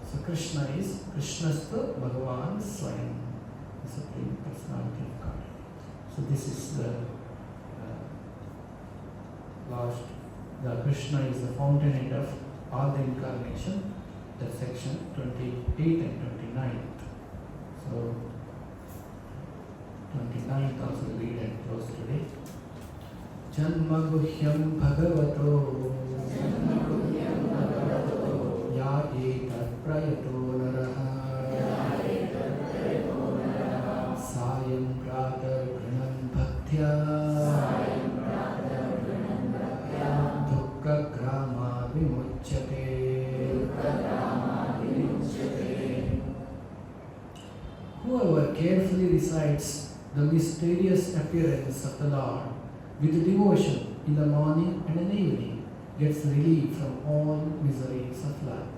So So Krishna is Krishnastu Bhagavan Swayam, the Supreme Personality of God. So this is the Krishna is the fountainhead of all the incarnation. That's section 28 and 29. So 29th also read and close today. Janma guhyam bhagavato ya etat prayato naraha sayam pratar granam bhaktya dukkha grama vimuchyate. Whoever carefully recites the mysterious appearance of the Lord with devotion in the morning and in the evening gets relief from all miseries of life.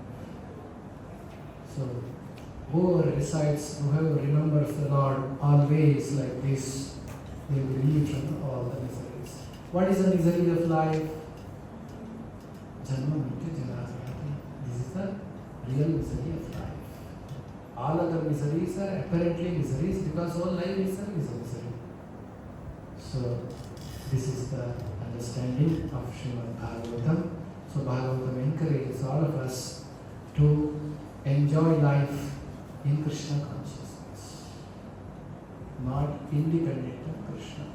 So, whoever remembers the Lord always like this, they will be relieved from all the miseries. What is the misery of life? Janma Mrityu Janasayati. This is the real misery of life. All other miseries are apparently miseries because all life itself is a misery. So, this is the understanding of Srimad Bhagavatam. So, Bhagavatam encourages all of us to enjoy life in Krishna consciousness, not independent of Krishna.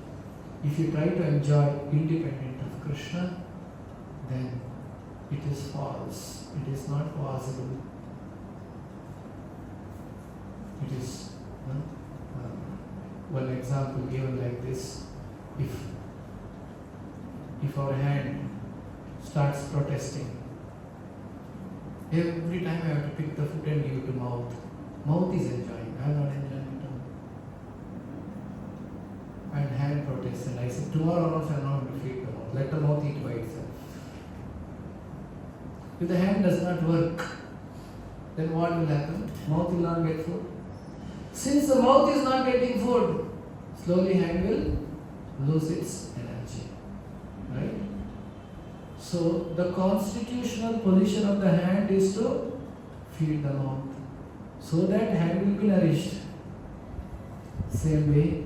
If you try to enjoy independent of Krishna, then it is false. It is not possible. It is one example given like this. If our hand starts protesting, every time I have to pick the food and give it to mouth. Mouth is enjoying. I am not enjoying it. And hand protests, and I say, tomorrow also I am not going to feed the mouth. Let the mouth eat by itself. If the hand does not work, then what will happen? Mouth will not get food. Since the mouth is not getting food, slowly hand will lose its energy. Right? So the constitutional position of the hand is to feed the mouth, so that hand will be nourished. Same way,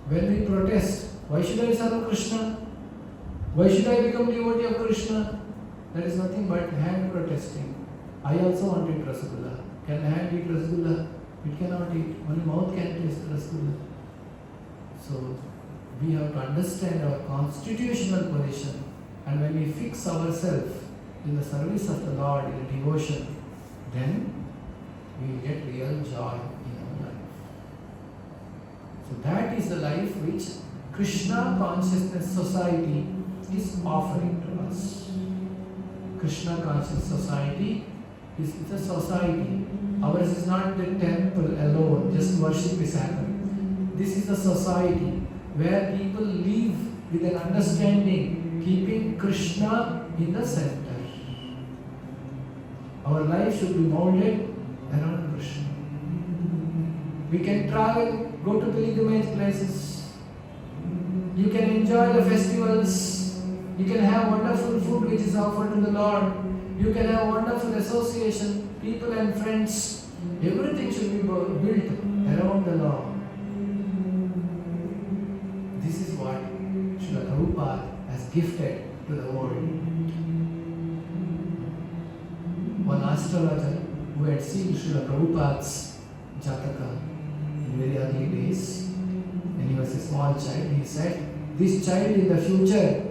when we protest, why should I serve Krishna? Why should I become devotee of Krishna? That is nothing but hand protesting. I also want to eat Rasgulla. Can the hand eat Rasgulla? It cannot eat. Only mouth can taste Rasgulla. So we have to understand our constitutional position, and when we fix ourselves in the service of the Lord, in the devotion, then we will get real joy in our life. So that is the life which Krishna Consciousness Society is offering to us. Krishna Conscious Society is a society. Ours is not the temple alone, just worship is happening. This is a society where people live with an understanding, keeping Krishna in the center. Our life should be molded around Krishna. We can travel, go to pilgrimage places. You can enjoy the festivals. You can have wonderful food which is offered to the Lord. You can have wonderful association, people and friends. Everything should be built around the Lord. This is what Srila Prabhupada has gifted to the world. One astrologer who had seen Srila Prabhupada's Jataka in very early days, when he was a small child, he said, this child in the future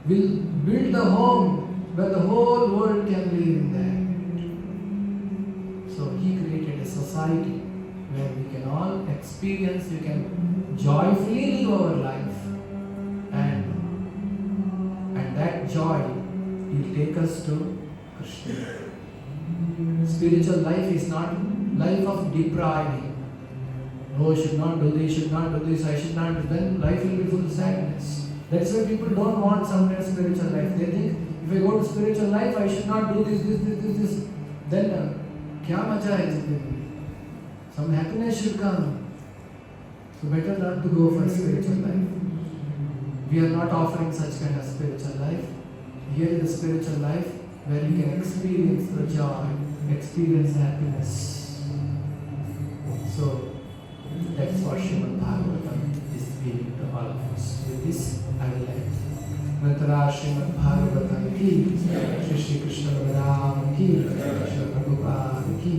will build a home where the whole world can live in there. So he created a society where we can all experience, we can joyfully live our life, and that joy will take us to Krishna. Spiritual life is not life of depriving. Oh, I should not do this, I should not do. Then life will be full of sadness. That's why people don't want sometimes spiritual life. They think, if I go to spiritual life, I should not do this. Then, kya macha hai zindagi? Some happiness should come. So better not to go for spiritual life. We are not offering such kind of spiritual life. Here is the spiritual life where you can experience the joy experience happiness. So that's what Srimad Bhagavatam is giving to all of us. With this, I will end. Mantara Srimad Bhagavatam ki, Shri Krishna Balaram ki, Shri Prabhupada ki.